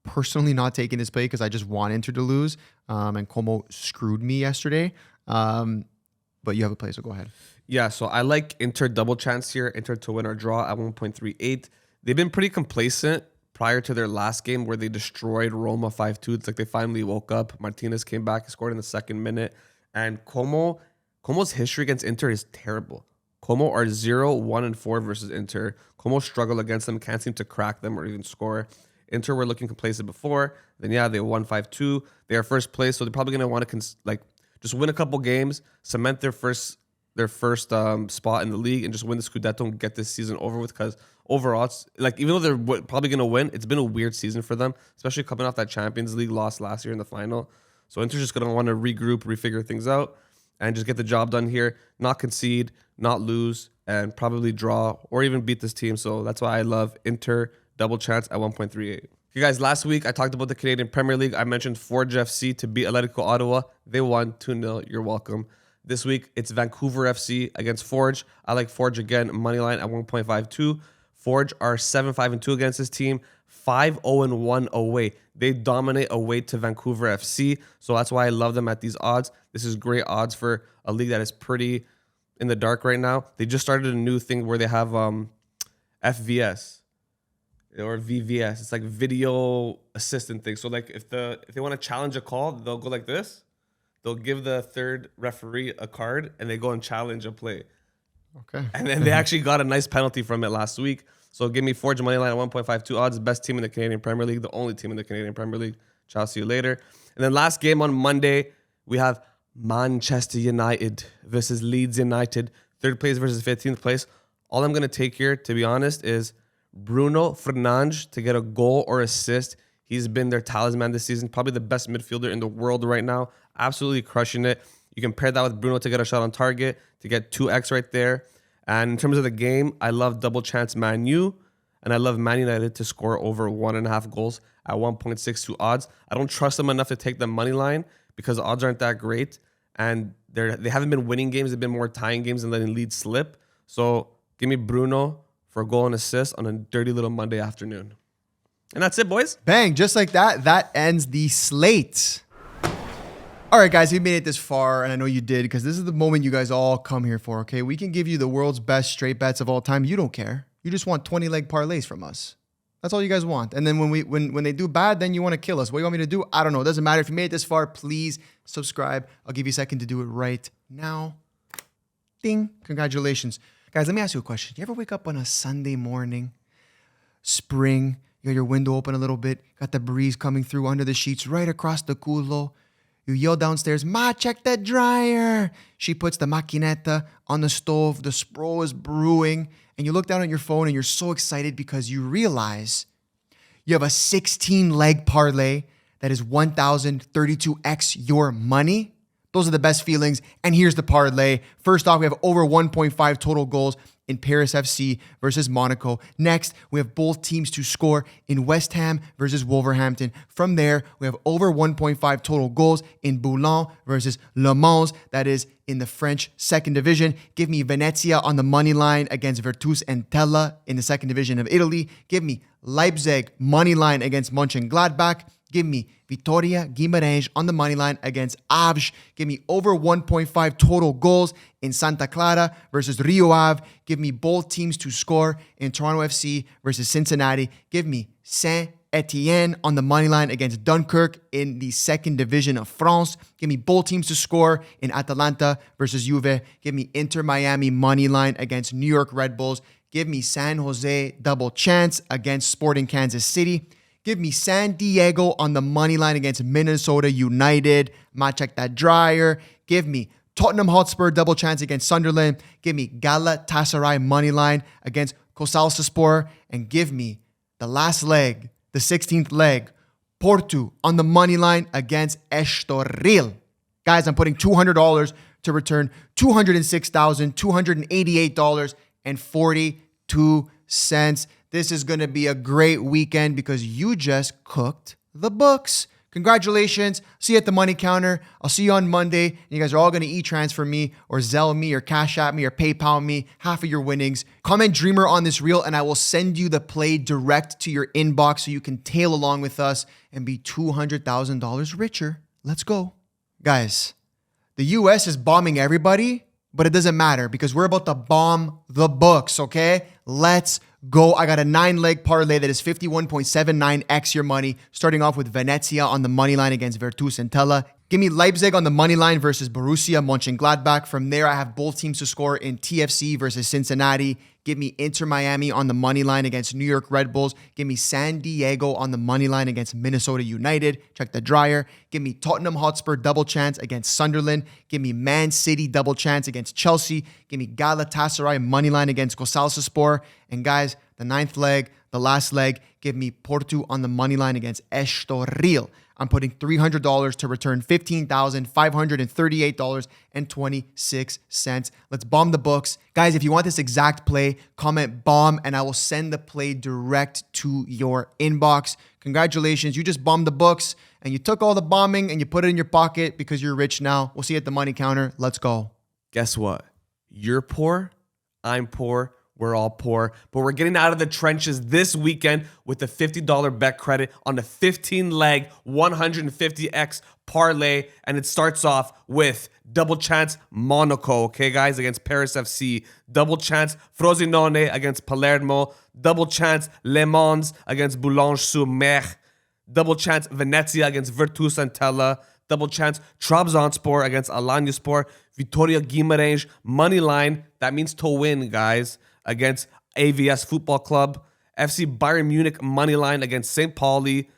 Speaker 1: Personally not taking this play because I just want Inter to lose. And Como screwed me yesterday. But you have a play, so go ahead.
Speaker 2: Yeah, so I like Inter double chance here. Inter to win or draw at 1.38. They've been pretty complacent prior to their last game where they destroyed Roma 5-2. It's like they finally woke up. Martinez came back, he scored in the second minute. And Como's history against Inter is terrible. Como are 0-1-4 versus Inter. Como struggle against them, can't seem to crack them or even score. Inter were looking complacent before. Then, yeah, they won 5-2. They are first place, so they're probably going to want to just win a couple games, cement their first spot in the league, and just win the Scudetto and get this season over with. Because overall, it's like, even though they're probably going to win, it's been a weird season for them, especially coming off that Champions League loss last year in the final. So Inter's just going to want to regroup, refigure things out, and just get the job done here, not concede, not lose, and probably draw or even beat this team. So that's why I love Inter double chance at 1.38. Okay, guys, last week I talked about the Canadian Premier League. I mentioned Forge FC to beat Atletico Ottawa. They won 2-0. You're welcome. This week, it's Vancouver FC against Forge. I like Forge again, money line at 1.52. Forge are 7-5-2 against this team, 5-0-1 away. They dominate away to Vancouver FC, so that's why I love them at these odds. This is great odds for a league that is pretty in the dark right now. They just started a new thing where they have FVS or VVS. It's like video assistant thing. So like if they want to challenge a call, they'll go like this. They'll give the third referee a card and they go and challenge a play.
Speaker 1: Okay.
Speaker 2: And then they actually got a nice penalty from it last week. So give me Forge money line at 1.52 odds. Best team in the Canadian Premier League, the only team in the Canadian Premier League. Ciao, see you later. And then last game on Monday, we have Manchester United versus Leeds United. 3rd place versus 15th place. All I'm going to take here, to be honest, is Bruno Fernandes to get a goal or assist. He's been their talisman this season. Probably the best midfielder in the world right now. Absolutely crushing it. You can pair that with Bruno to get a shot on target, to get 2x right there. And in terms of the game, I love double chance Man U, and I love Man United to score over 1.5 goals at 1.62 odds. I don't trust them enough to take the money line because the odds aren't that great. And they haven't been winning games. They've been more tying games and letting leads slip. So give me Bruno for a goal and assist on a dirty little Monday afternoon. And that's it, boys.
Speaker 1: Bang, just like that, that ends the slate. All right, guys, we made it this far, and I know you did because this is the moment you guys all come here for, okay? We can give you the world's best straight bets of all time. You don't care. You just want 20-leg parlays from us. That's all you guys want. And then when they do bad, then you want to kill us. What do you want me to do? I don't know. It doesn't matter. If you made it this far, please subscribe. I'll give you a second to do it right now. Ding. Congratulations. Guys, let me ask you a question. You ever wake up on a Sunday morning, spring, you got your window open a little bit, got the breeze coming through under the sheets right across the culo. You yell downstairs, Ma, check the dryer. She puts the macchinetta on the stove. The spro is brewing. And you look down at your phone and you're so excited because you realize you have a 16-leg parlay that is 1,032x your money. Those are the best feelings. And here's the parlay. First off, we have over 1.5 total goals in Paris FC versus Monaco. Next, we have both teams to score in West Ham versus Wolverhampton. From there, we have over 1.5 total goals in Boulogne versus Le Mans. That is in the French second division. Give me Venezia on the money line against Virtus and Tella in the second division of Italy. Give me Leipzig money line against Mönchengladbach. Give me Vitória Guimarães on the money line against Aves. Give me over 1.5 total goals in Santa Clara versus Rio Ave. Give me both teams to score in Toronto FC versus Cincinnati. Give me Saint-Etienne on the money line against Dunkirk in the second division of France. Give me both teams to score in Atalanta versus Juve. Give me Inter Miami money line against New York Red Bulls. Give me San Jose double chance against Sporting Kansas City. Give me San Diego on the money line against Minnesota United. Might check that dryer. Give me Tottenham Hotspur double chance against Sunderland. Give me Galatasaray money line against Kosalsaspor. And give me the last leg, the 16th leg, Porto on the money line against Estoril. Guys, I'm putting $200 to return $206,288.42. This is going to be a great weekend because you just cooked the books. Congratulations. See you at the money counter. I'll see you on Monday. And you guys are all going to e-transfer me or Zelle me or Cash App me or PayPal me half of your winnings. Comment Dreamer on this reel and I will send you the play direct to your inbox so you can tail along with us and be $200,000 richer. Let's go. Guys, the US is bombing everybody, but it doesn't matter because we're about to bomb the books, okay? Let's go. I got a 9-leg parlay that is 51.79x your money, starting off with Venezia on the money line against Virtus and Tella. Give me Leipzig on the money line versus Borussia Mönchengladbach. From there, I have both teams to score in TFC versus Cincinnati. Give me Inter Miami on the money line against New York Red Bulls. Give me San Diego on the money line against Minnesota United. Check the dryer. Give me Tottenham Hotspur double chance against Sunderland. Give me Man City double chance against Chelsea. Give me Galatasaray money line against Kosalsaspor. And guys, the 9th leg, the last leg, give me Porto on the money line against Estoril. I'm putting $300 to return $15,538.26. Let's bomb the books. Guys, if you want this exact play, comment bomb and I will send the play direct to your inbox. Congratulations. You just bombed the books and you took all the bombing and you put it in your pocket because you're rich now. We'll see you at the money counter. Let's go.
Speaker 2: Guess what? You're poor. I'm poor. We're all poor, but we're getting out of the trenches this weekend with a $50 bet credit on the 15-leg 150x parlay, and it starts off with double chance Monaco, okay, guys, against Paris FC, double chance Frosinone against Palermo, double chance Le Mans against Boulogne-sur-Mer, double chance Venezia against Virtus and Tella, double chance Trabzonspor against Alanyaspor, Vitória Guimarães money line, that means to win, guys, against AVS Football Club, FC Bayern Munich money line against St. Pauli,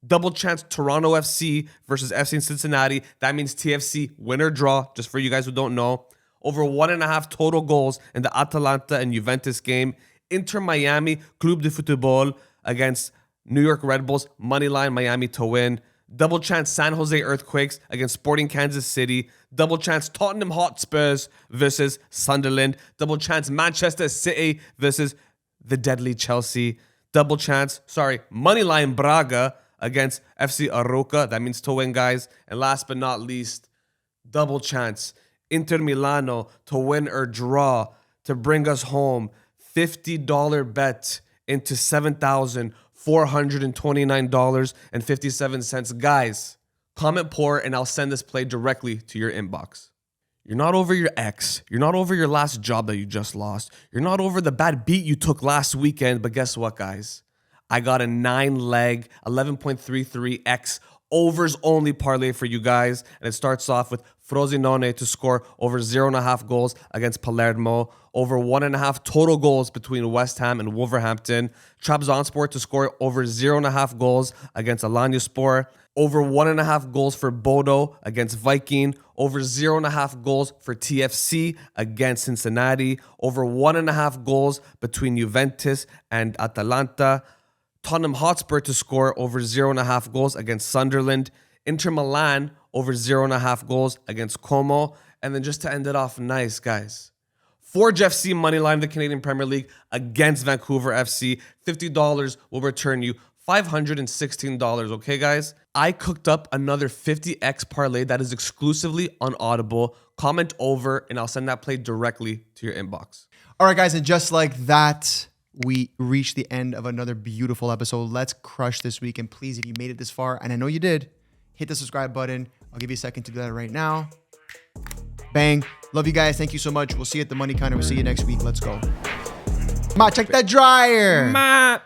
Speaker 2: double chance Toronto FC versus FC Cincinnati. That means TFC win or draw, just for you guys who don't know. Over 1.5 total goals in the Atalanta and Juventus game. Inter Miami Club de Football against New York Red Bulls money line Miami to win. Double chance San Jose Earthquakes against Sporting Kansas City. Double chance Tottenham Hotspurs versus Sunderland. Double chance Manchester City versus the deadly Chelsea. Moneyline Braga against FC Aroca. That means to win, guys. And last but not least, double chance Inter Milano to win or draw to bring us home. $50 bet into $7,429.57. Guys, comment poor and I'll send this play directly to your inbox. You're not over your ex. You're not over your last job that you just lost. You're not over the bad beat you took last weekend. But guess what, guys? I got a 9-leg, 11.33x overs only parlay for you guys. And it starts off with Frosinone to score over 0.5 goals against Palermo. Over 1.5 total goals between West Ham and Wolverhampton. Trabzonspor to score over 0.5 goals against Alanyaspor. Over 1.5 goals for Bodo against Viking. Over 0.5 goals for TFC against Cincinnati. Over 1.5 goals between Juventus and Atalanta. Tottenham Hotspur to score over 0.5 goals against Sunderland. Inter Milan over 0.5 goals against Como. And then just to end it off nice, guys. Forge FC moneyline, the Canadian Premier League against Vancouver FC. $50 will return you $516. Okay, guys? I cooked up another 50x parlay that is exclusively on Audible. Comment over and I'll send that play directly to your inbox.
Speaker 1: All right, guys. And just like that, we reached the end of another beautiful episode. Let's crush this week. And please, if you made it this far, and I know you did, hit the subscribe button. I'll give you a second to do that right now. Bang. Love you guys. Thank you so much. We'll see you at the Money Counter. We'll see you next week. Let's go. Ma, check that dryer.
Speaker 2: Ma.